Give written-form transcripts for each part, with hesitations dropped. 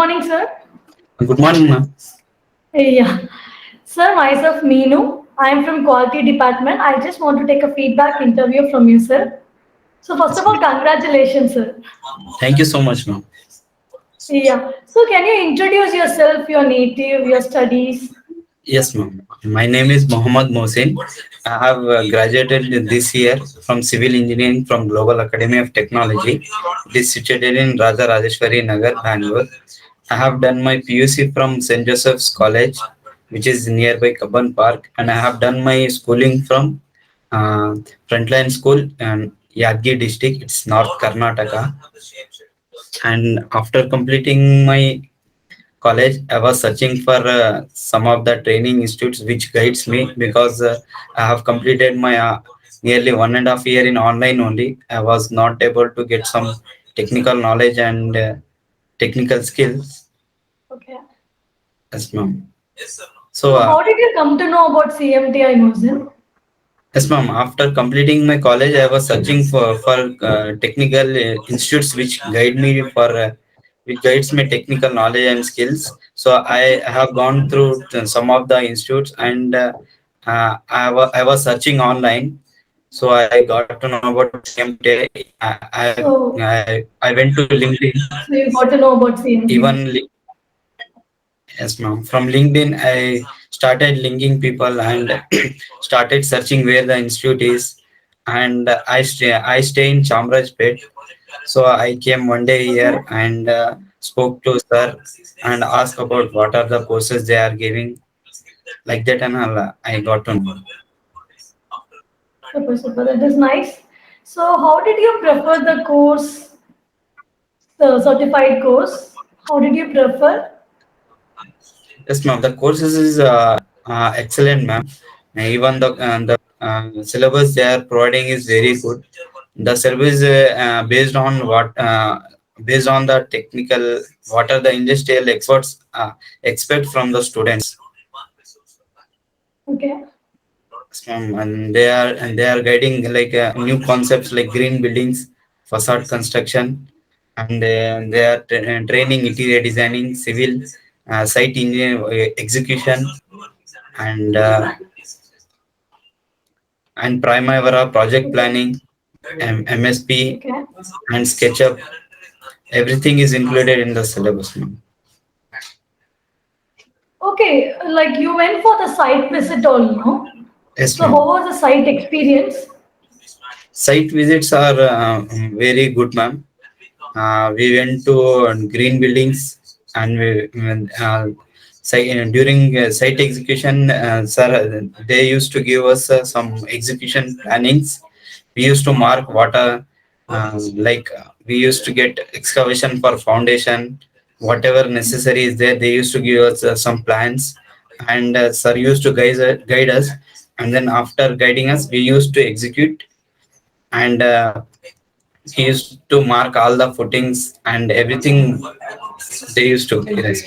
Good morning, sir. Good morning, ma'am. Yeah. Sir, myself Meenu. I am from quality department. I just want to take a feedback interview from you, sir. So first Yes, of all, ma'am. congratulations, sir. Thank you so much, ma'am. Yeah. So can you introduce yourself, your native, your studies? Yes, ma'am. My name is Mohammad Mohsin. I have graduated this year from civil engineering from Global Academy of Technology. It is situated in Raja Rajeshwari Nagar, Bangalore. I have done my PUC from St. Joseph's College, which is nearby Kabban Park, and I have done my schooling from uh, Frontline School in Yadgir district. It's North Karnataka. And after completing my college, I was searching for some of the training institutes which guides me, because I have completed my nearly 1.5 year in online only. I was not able to get some technical knowledge and technical skills. Okay. Yes, ma'am. So So how did you come to know about CMTI Mohsin? yes, ma'am. After completing my college, I was searching for technical institutes which guide me for which guides my technical knowledge and skills. So Okay. I have gone through some of the institutes, and I was searching online. So I got to know about CMT. So I went to LinkedIn. so you got to know about Even CMTI. yes, ma'am. From LinkedIn, I started linking people and started searching where the institute is. And I stay in Chamrajpet. So I came one day Okay. here and spoke to sir and asked about what are the courses they are giving. Like that, and all, I got to know. Super, super. That is nice. So how did you prefer the course, the certified course? How did you prefer? Yes, ma'am. The courses is excellent, ma'am. Even the syllabus they are providing is very good. The syllabus based on the technical, what are the industrial experts expect from the students. Okay. Yes, ma'am. And they are guiding like new concepts like green buildings, facade construction, and they are training interior designing, civil, site engineer execution, and Primavera project Okay. planning, MSP, Okay. and SketchUp. Everything is included in the syllabus, ma'am. Okay. Like you went for the site visit all, no? Yes, So ma'am. how was the site experience? Site visits are very good, ma'am. We went to green buildings, and during site execution, sir, they used to give us some execution plannings. We used to mark what are we used to get excavation for foundation, whatever necessary is there. They used to give us some plans, and sir used to guide us, and then after guiding us, we used to execute, and he used to mark all the footings and everything. They used to guide us.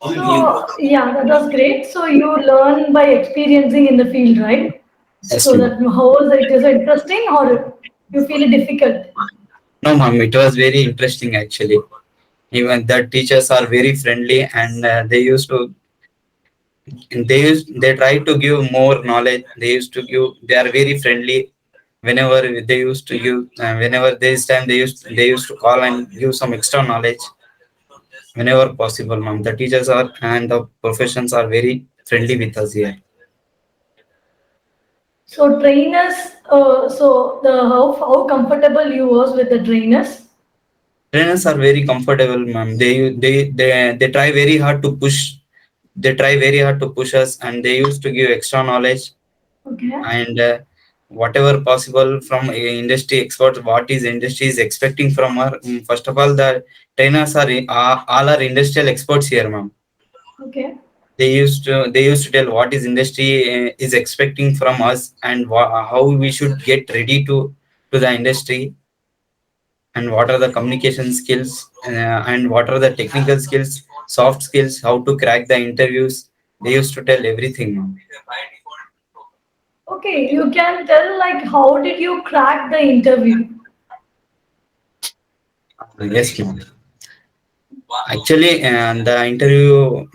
So yeah, that was great. So you learn by experiencing in the field, right? Yes, So ma'am. that how was it? Is it interesting or you feel it difficult? No, ma'am, it was very interesting actually. Even the teachers are very friendly, and they try to give more knowledge. They are very friendly. Whenever they used to give, whenever this time they used to call and give some extra knowledge whenever possible, ma'am. The teachers are and the professions are very friendly with us here. So trainers, so the how comfortable you was with the trainers? Trainers are very comfortable, ma'am. They try very hard to push. They try very hard to push us, and they used to give extra knowledge, Okay. and whatever possible from industry experts. What is industry is expecting from her? First of all, the trainers are all are industrial experts here, ma'am. Okay. They used to tell what is industry is expecting from us, and how we should get ready to the industry, and what are the communication skills, and what are the technical skills, soft skills, how to crack the interviews. They used to tell everything, ma'am. Okay, you can tell like how did you crack the interview? Yes, ma'am. Actually, the interview,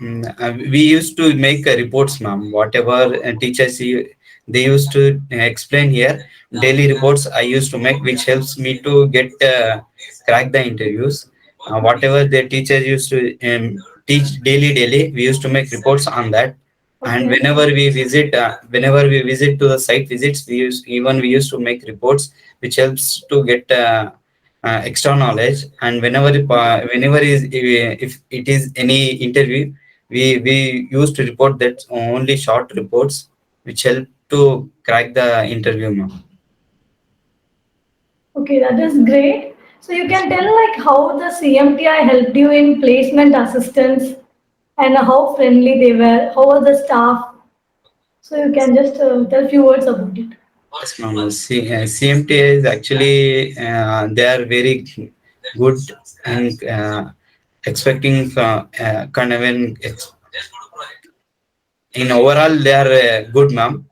we used to make reports, ma'am. Whatever teachers they used to explain here, daily reports I used to make, which helps me to get crack the interviews. Whatever the teachers used to teach daily, we used to make reports on that. And Okay. whenever we visit to the site visits, we used to make reports, which helps to get extra knowledge. And whenever if it is any interview, we used to report that only short reports, which help to crack the interview, ma'am. Okay, that is great. So you can tell like how the CMTI helped you in placement assistance and how friendly they were, how was the staff. So you can just tell few words about it. Yes, ma'am. CMTA is actually they are very good and expecting kind of in overall they are good, ma'am.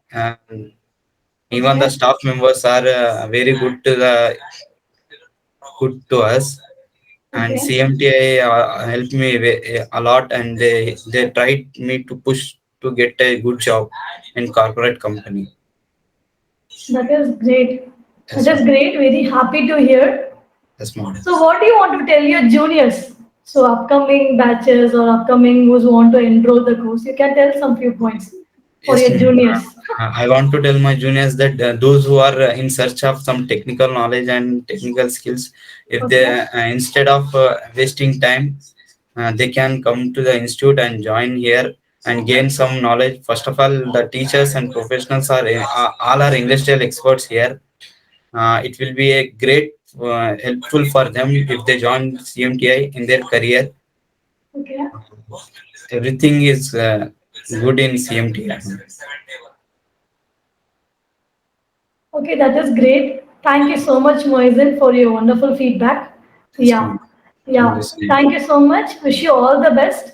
Even the Okay. staff members are very good to us. And Okay. CMTI helped me a lot, and they tried me to push to get a good job in corporate company. That is great. That Yes, is ma'am. great. Very happy to hear. Yes, ma'am. So what do you want to tell your juniors? So upcoming batches or upcoming who want to enroll the course, you can tell some few points for Yes, your ma'am. juniors. I want to tell my juniors that those who are in search of some technical knowledge and technical skills, if they Okay. instead of wasting time, they can come to the institute and join here and gain some knowledge. First of all, the teachers and professionals are all are industrial experts here. It will be a great helpful for them if they join CMTI in their career. Okay. Everything is good in CMTI. Okay, that is great. Thank you so much, Moisin, for your wonderful feedback. Yes, Yeah. ma'am. Thank you Yeah. so much. Thank you so much. Wish you all the best.